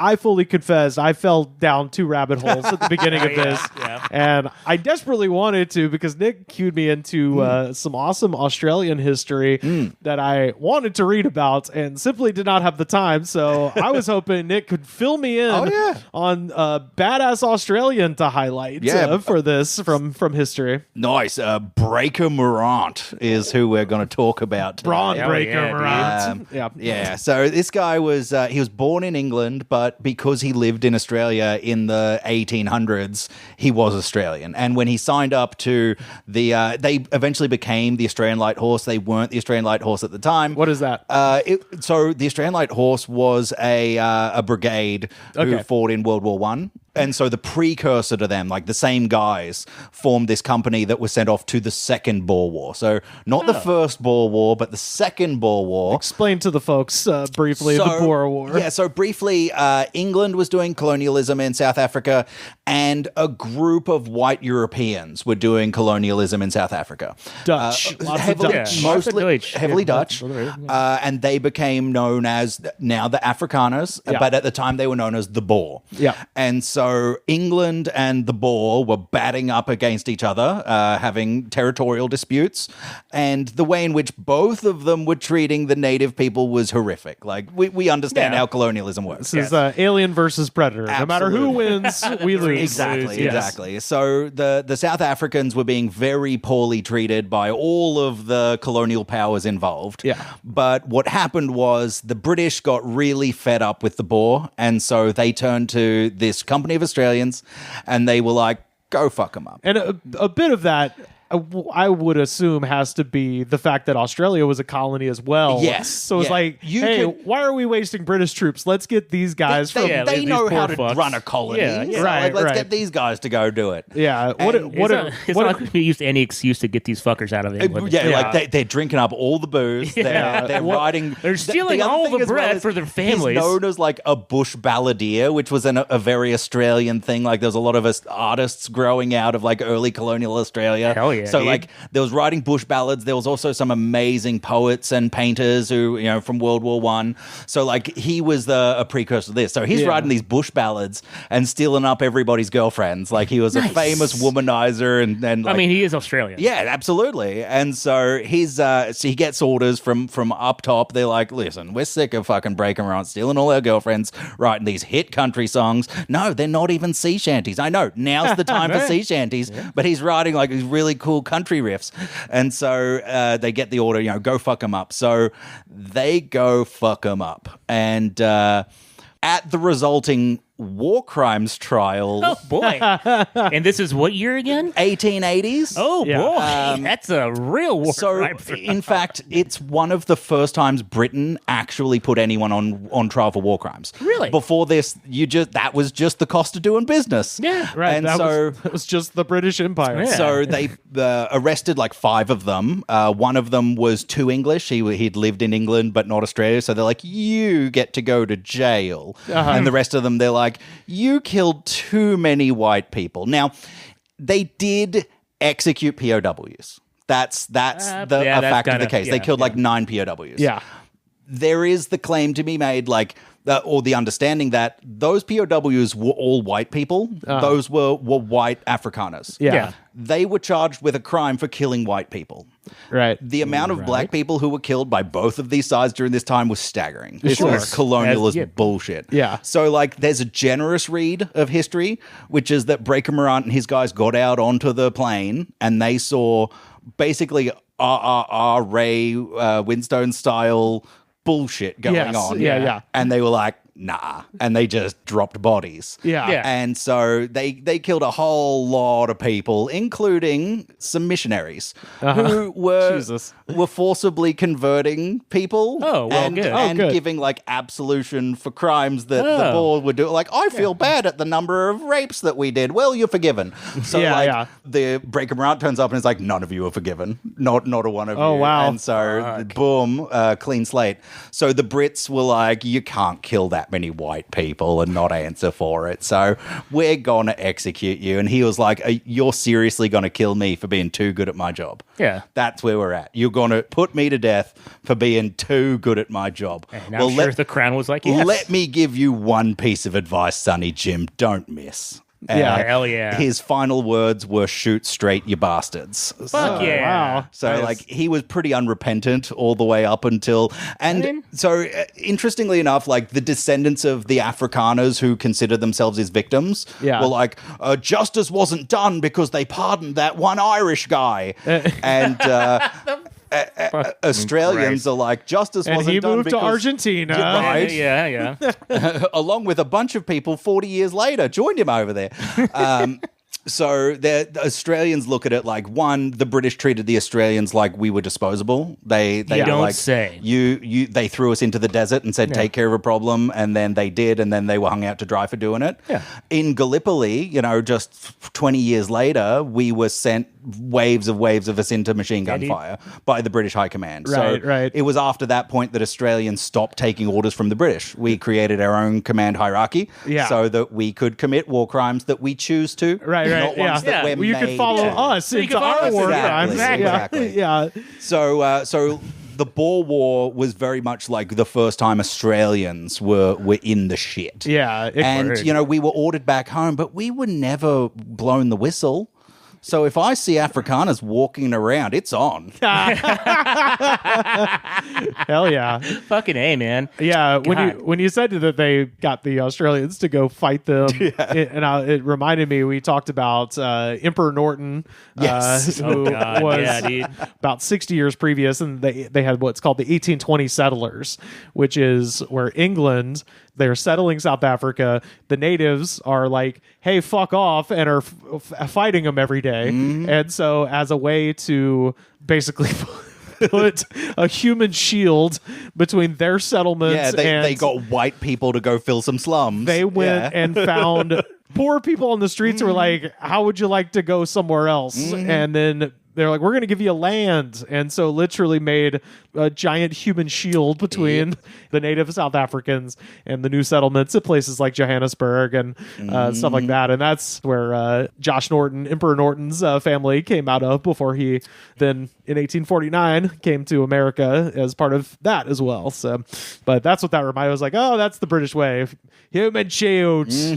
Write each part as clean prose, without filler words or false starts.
I fully confess I fell down 2 rabbit holes at the beginning of this. Yeah. And I desperately wanted to because Nick cued me into some awesome Australian history that I wanted to read about and simply did not have the time. So I was hoping Nick could fill me in on badass Australian to highlight for this from history. Nice. Breaker Morant is who we're going to talk about today. Braun Breaker Morant. Yeah. So this guy was he was born in England, but because he lived in Australia in the 1800s, he was Australian. And when he signed up to the, they eventually became the Australian Light Horse. They weren't the Australian Light Horse at the time. What is that? So the Australian Light Horse was a brigade who fought in World War One. And so the precursor to them, like the same guys, formed this company that was sent off to the Second Boer War. So not the First Boer War, but the Second Boer War. Explain to the folks briefly the Boer War. Yeah, so briefly, England was doing colonialism in South Africa, and a group of white Europeans were doing colonialism in South Africa. Dutch. Heavily Dutch. Dutch. Heavily Dutch. And they became known as now the Afrikaners, but at the time they were known as the Boer. Yeah. And so England and the Boer were batting up against each other, having territorial disputes. And the way in which both of them were treating the native people was horrific. Like, we understand how colonialism works. This is Alien versus Predator. Absolutely. No matter who wins, we lose. Exactly. So the South Africans were being very poorly treated by all of the colonial powers involved. Yeah. But what happened was the British got really fed up with the Boer, and so they turned to this company of Australians, and they were like, go fuck them up. And a bit of that, I would assume, has to be the fact that Australia was a colony as well. Yes. So it's like, why are we wasting British troops? Let's get these guys they know how to run a colony. Yeah. So let's get these guys to go do it. Yeah. It's not like we used any excuse to get these fuckers out of England. Like they're drinking up all the booze. They're riding. They're stealing all the bread for their families. He's known as like a bush balladeer, which was a very Australian thing. Like there's a lot of artists growing out of like early colonial Australia. Hell yeah. So like there was writing bush ballads. There was also some amazing poets and painters who, from World War One. So like he was a precursor to this. So he's writing these bush ballads and stealing up everybody's girlfriends. Like he was a famous womanizer and like, I mean, he is Australian. Yeah, absolutely. And so he gets orders from up top. They're like, listen, we're sick of fucking breaking around, stealing all our girlfriends, writing these hit country songs. No, they're not even sea shanties. I know, now's the time for sea shanties, but he's writing like these really cool country riffs. And so they get the order, go fuck them up. So they go fuck them up. And at the resulting war crimes trial. Oh, boy. And this is what year again? 1880s. Oh, boy. That's a real war crime. So, in fact, it's one of the first times Britain actually put anyone on trial for war crimes. Really? Before this, that was just the cost of doing business. Yeah. Right. And that was just the British Empire. Yeah. So they arrested like 5 of them. One of them was too English. He'd lived in England, but not Australia. So they're like, you get to go to jail. And the rest of them, they're like, you killed too many white people. Now, they did execute POWs. That's a fact of the case. They killed like 9 POWs. Yeah. There is the claim to be made, like, or the understanding that those POWs were all white people. Those were white Afrikaners. Yeah. They were charged with a crime for killing white people. Right. The amount of black people who were killed by both of these sides during this time was staggering. This was colonialist bullshit. Yeah. So, like, there's a generous read of history, which is that Breaker Morant and his guys got out onto the plain and they saw basically RRR Ray Winstone style bullshit going on. Yeah. And they were like, nah. And they just dropped bodies. Yeah. And so they killed a whole lot of people, including some missionaries who were forcibly converting people. Oh, well, good. And good. giving like absolution for crimes that the Boer would do. Like, I feel bad at the number of rapes that we did. Well, you're forgiven. So the Breaker Morant turns up and is like, none of you are forgiven. Not a one of you. Oh, wow. And so boom, clean slate. So the Brits were like, you can't kill that that many white people and not answer for it. So we're going to execute you. And he was like, you're seriously going to kill me for being too good at my job. Yeah. That's where we're at. You're going to put me to death for being too good at my job. And I'm sure the crown was like, yes. Let me give you one piece of advice, Sonny Jim. Don't miss. Hell yeah. His final words were, shoot straight, you bastards. Fuck yeah. Wow. So, Nice. like, he was pretty unrepentant all the way up until... And interestingly enough, like, the descendants of the Afrikaners who consider themselves his victims were like, justice wasn't done because they pardoned that one Irish guy. And... Australians are like, justice And wasn't he done moved to because... Argentina. Right. Yeah. Along with a bunch of people 40 years later joined him over there. So the Australians look at it like, one, the British treated the Australians like we were disposable. They were don't like, say. They threw us into the desert and said, take care of a problem, and then they did, and then they were hung out to dry for doing it. Yeah. In Gallipoli, just 20 years later, we were sent waves of us into machine gun fire by the British High Command. Right. It was after that point that Australians stopped taking orders from the British. We created our own command hierarchy so that we could commit war crimes that we choose to. Right. Not ones that we're Well, you can made follow to. us into can follow our us. war Exactly, crimes. exactly. Yeah. So the Boer War was very much like the first time Australians were in the shit. Yeah. And, we were ordered back home, but we were never blown the whistle. So if I see Afrikaners walking around, it's on. Hell yeah. Fucking A, man. Yeah, when you said that they got the Australians to go fight them, it reminded me, we talked about Emperor Norton, who was dude. about 60 years previous, and they had what's called the 1820 settlers, which is where England, they're settling South Africa. The natives are like, hey, fuck off, and are fighting them every day. And so as a way to basically put a human shield between their settlements and they got white people to go fill some slums. they went and found poor people on the streets who were like, how would you like to go somewhere else? And then they're like, we're going to give you land. And so literally made a giant human shield between the native South Africans and the new settlements at places like Johannesburg and stuff like that. And that's where Josh Norton, Emperor Norton's family came out of before he then in 1849 came to America as part of that as well. So, but that's what that reminded me. I was like, oh, that's the British way. Human shields.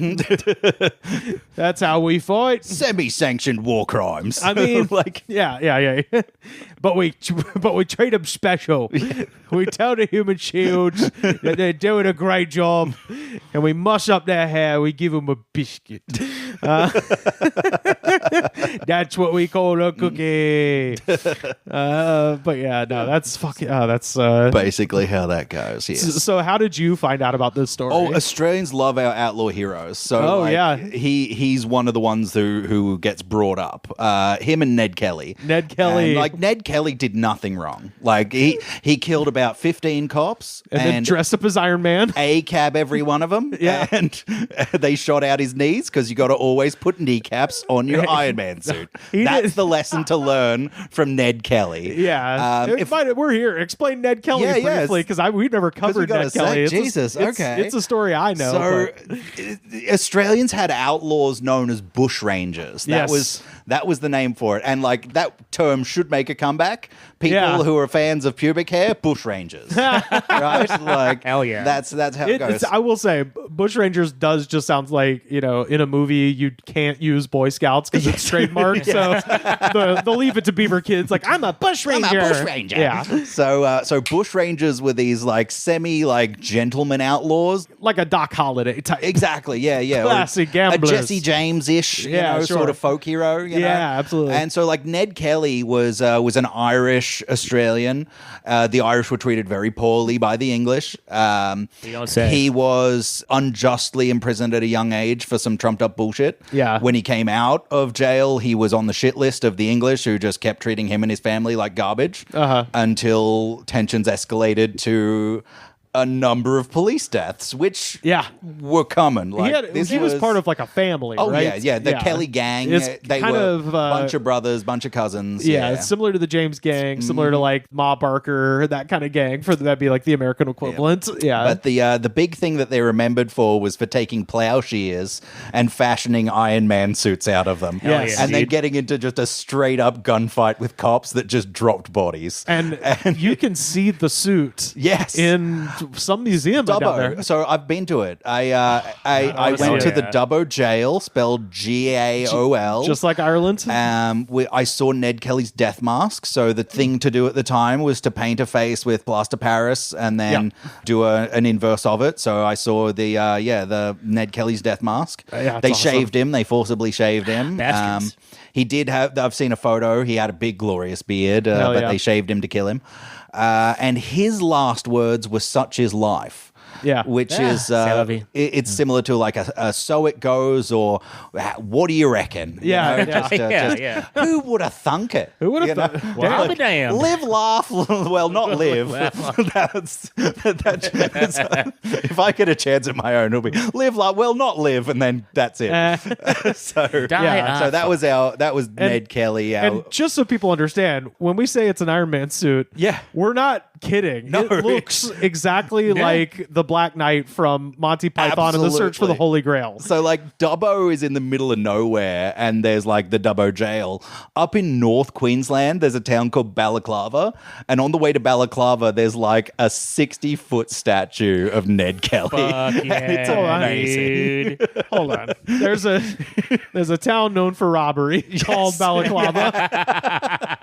That's how we fight. Semi-sanctioned war crimes. I mean, yeah. But we treat them special. We tell the human shields that they're doing a great job, and we muss up their hair. We give them a biscuit. That's what we call a cookie. But yeah, no, that's fucking. That's basically how that goes. Yes. So how did you find out about this story? Oh, Australians love our outlaw heroes. So he's one of the ones who gets brought up. Him and Ned Kelly. Ned Kelly did nothing wrong. Like he killed about 15 cops and then dressed up as Iron Man. A-cab every one of them. And they shot out his knees because you got to always put kneecaps on your Iron Man suit. That's the lesson to learn from Ned Kelly. Yeah. We're here. Explain Ned Kelly briefly because we've never covered Ned Kelly. It's a story I know. So Australians had outlaws known as bushrangers. That was the name for it. And like that term should make a comeback. People who are fans of pubic hair, bushrangers. Right? Like, hell yeah. That's how it goes. I will say, bushrangers does just sound like, in a movie you can't use Boy Scouts because it's trademarked. So they'll leave it to Beaver Kids. Like, I'm a bushranger. Yeah. So bushrangers were these like semi like gentleman outlaws, like a Doc Holliday type. Exactly. Yeah. Classic gamblers. A Jesse James-ish, sort of folk hero. You know? Absolutely. And so like Ned Kelly was an Irish Australian. The Irish were treated very poorly by the English. He was unjustly imprisoned at a young age for some trumped up bullshit. Yeah. When he came out of jail, he was on the shit list of the English who just kept treating him and his family like garbage until tensions escalated to a number of police deaths, which Yeah. were common. Like He was part of like a family, Oh right? yeah, the Kelly gang. It's They kind were of, a bunch of brothers, bunch of cousins. Yeah, it's similar to the James gang, similar to like Ma Barker, that kind of gang. That'd be like the American equivalent. Yeah. But the big thing that they remembered for was for taking plowshares and fashioning Iron Man suits out of them. Yes. And then dude. getting into just a straight up gunfight with cops that just dropped bodies. And you can see the suit Yes. in some museum down there. Dubbo. So I've been to it. I see went to it. the Dubbo jail, spelled Gaol. Just like Ireland. I saw Ned Kelly's death mask. So the thing to do at the time was to paint a face with plaster Paris and then do an inverse of it. So I saw the Ned Kelly's death mask. Yeah, they it's awesome. shaved him. They forcibly shaved him. Bastards. He did have. I've seen a photo. He had a big glorious beard, Hell but yeah. they shaved him to kill him. And his last words were "Such is life." Yeah. Which is c'est la vie. it's similar to like a "So it goes" or "What do you reckon?" You Yeah, know, yeah. Yeah. Who would have thunk it? Who would You have know? thought? Well, I'll be damned. Live, laugh, well, not live. that's, if I get a chance at my own, it'll be live, laugh, well, not live, and then that's it. So Die, so that was Ned Kelly. And just so people understand, when we say it's an Iron Man suit, Yeah. we're not kidding. No. It looks exactly like the Black Knight from Monty Python and the Search for the Absolutely. Holy Grail. So like Dubbo is in the middle of nowhere, and there's like the Dubbo jail up in North Queensland. There's a town called Balaclava, and on the way to Balaclava, there's like a 60-foot statue of Ned Kelly. Fuck yeah, It's amazing. dude. Hold on. There's a town known for robbery called Balaclava.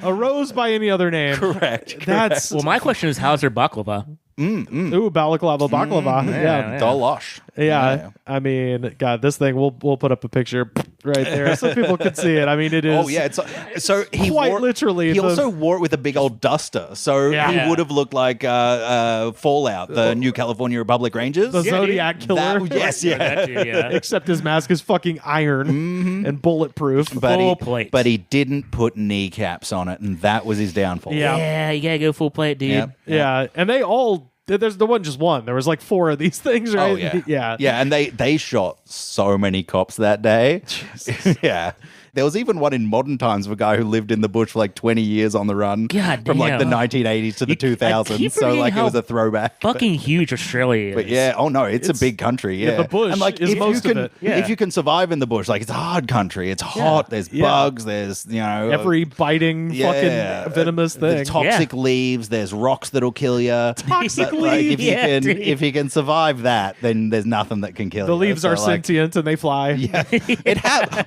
A rose by any other name. Correct. That's Well, my question is, how's their baklava? ooh, Balaclava baklava. Yeah. Dolosh. Yeah. I mean, God, this thing, we'll put up a picture right there so people can see it. I mean, it is. Oh yeah, so he Quite wore, literally He the- also wore it with a big old duster, so Yeah. he would have looked like Fallout, the New California Republic Rangers. the Zodiac killer. Yes, yeah. That dude, yeah. Except his mask is fucking iron and bulletproof. Full plate. But he didn't put kneecaps on it, and that was his downfall. Yeah. Yeah, you gotta go full plate, dude. Yep. Yeah. And they all. There wasn't just one. There was like 4 of these things, right? Oh yeah, Yeah. yeah. And they shot so many cops that day. Yeah. There was even one in modern times of a guy who lived in the bush for like 20 years on the run. God from like the damn. 1980s to the I keep 2000s. So forgetting like it how was a throwback. Fucking huge Australia is. But yeah, oh no, it's a big country. Yeah, the bush and like is if most you of can, it. Yeah. if you can survive in the bush, like it's a hard country. It's hot. There's Yeah. bugs. There's Every biting fucking venomous thing. There's toxic leaves. There's rocks that'll kill you. Toxic Like if leaves. you Yeah, can, dude. if you can survive that, then there's nothing that can kill The you. leaves are So, like, sentient and they fly. Yeah,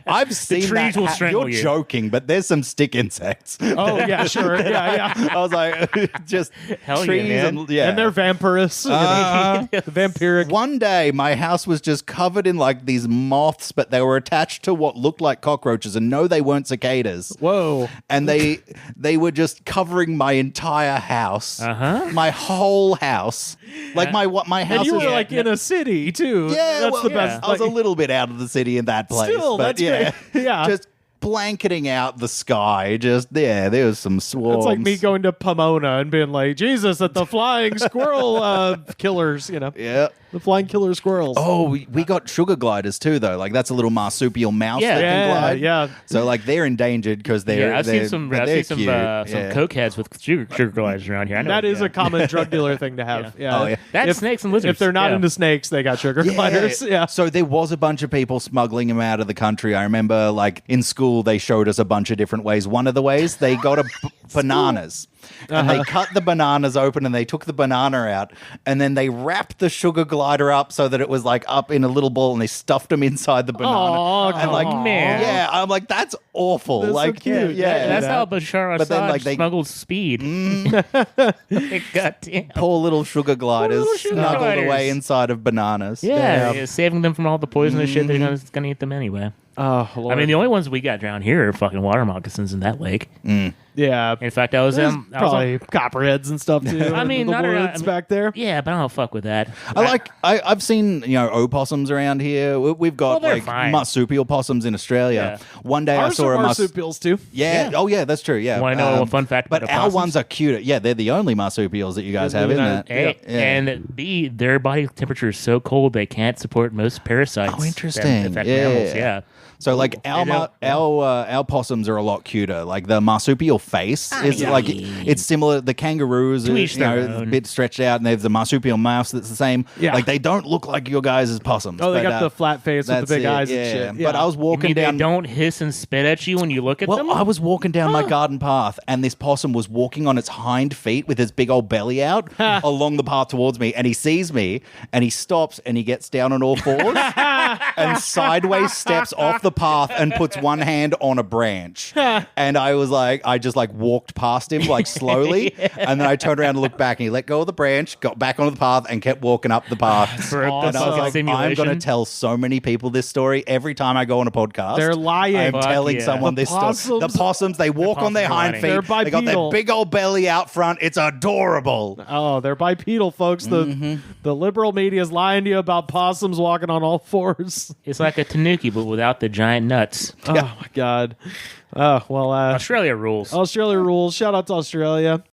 I've seen trees that. will strangle You're you. joking, but there's some stick insects. Oh, yeah, sure. Yeah, yeah. I was like, just Hell yeah, trees man. and yeah. And they're vampirous. Vampiric. One day, my house was just covered in like these moths, but they were attached to what looked like cockroaches, and no, they weren't cicadas. Whoa. And they were just covering my entire house, my whole house, like my house. And you is were like in a city, too. yeah, That's well, the best. I was a Like- little bit out of the city in that place, Still, but that's yeah, great. Yeah. just blanketing out the sky. Just there was some swarms. It's like me going to Pomona and being like, Jesus, at the flying squirrel killers, you know. Yeah. The flying killer squirrels. Oh, we got sugar gliders too, though. Like that's a little marsupial mouse Yeah. that can yeah, glide. yeah. So like they're endangered because they're. Yeah, I've they're- seen some. but I've they're seen some cute. some Yeah. cokeheads with sugar gliders around here. I know. That is yeah. a common drug dealer thing to have. Yeah. Oh, yeah. That's snakes and lizards. If they're not Yeah. into snakes, they got sugar gliders. Yeah. So there was a bunch of people smuggling them out of the country. I remember, like in school, they showed us a bunch of different ways. One of the ways they got bananas. And they cut the bananas open and they took the banana out and then they wrapped the sugar glider up so that it was like up in a little ball and they stuffed them inside the banana. Aw, and like, man. yeah, I'm like, that's awful. That's so like, cute. yeah, That's that. how Bashar But then, Assad like, they- smuggled speed. God damn. poor little sugar gliders little sugar snuggled gliders. away inside of bananas. Yeah, Damn. saving them from all the poisonous shit they're gonna eat them anyway. Oh, Lord. I mean, the only ones we got down here are fucking water moccasins in that lake. Yeah. In fact, I was probably copperheads and stuff too. I mean, the not around- woods back there. yeah, but I don't fuck with that. I've seen opossums around here. We've got they're like fine. marsupial possums in Australia. Yeah. One day I Ours saw are a marsupials too. Yeah. Oh yeah, that's true. Yeah. Want to know a fun fact But about our opossums? ones are cute. Yeah, they're the only marsupials that you guys have, isn't it? A, Yeah. And B, their body temperature is so cold they can't support most parasites. Oh, interesting. That affect mammals. Yeah. So like our possums are a lot cuter. Like the marsupial face is like it's similar. The kangaroos are each their a own. bit stretched out, and they have the marsupial mouth that's the same. Yeah. Like they don't look like your guys' possums. Oh, they but, got the flat face with the that's big it, eyes yeah. and shit. But I was You walking mean they down. don't hiss and spit at you when you look at them? Well, I was walking down my garden path, and this possum was walking on its hind feet with his big old belly out along the path towards me. And he sees me, and he stops, and he gets down on all fours, and sideways steps off the path and puts one hand on a branch. And I just walked past him like slowly, and then I turned around and looked back, and he let go of the branch, got back onto the path, and kept walking up the path. For And I was like, I'm going to tell so many people this story every time I go on a podcast. They're lying. I'm Fuck telling yeah. someone The this story. The possums- possums, they walk on their possums are hind lying. feet. They're They got bipedal. that big old belly out front. It's adorable. Oh, they're bipedal, folks. The liberal media is lying to you about possums walking on all fours. It's like a tanuki, but without the giant nuts. Oh my god. Well, Australia rules. Australia rules. Shout out to Australia.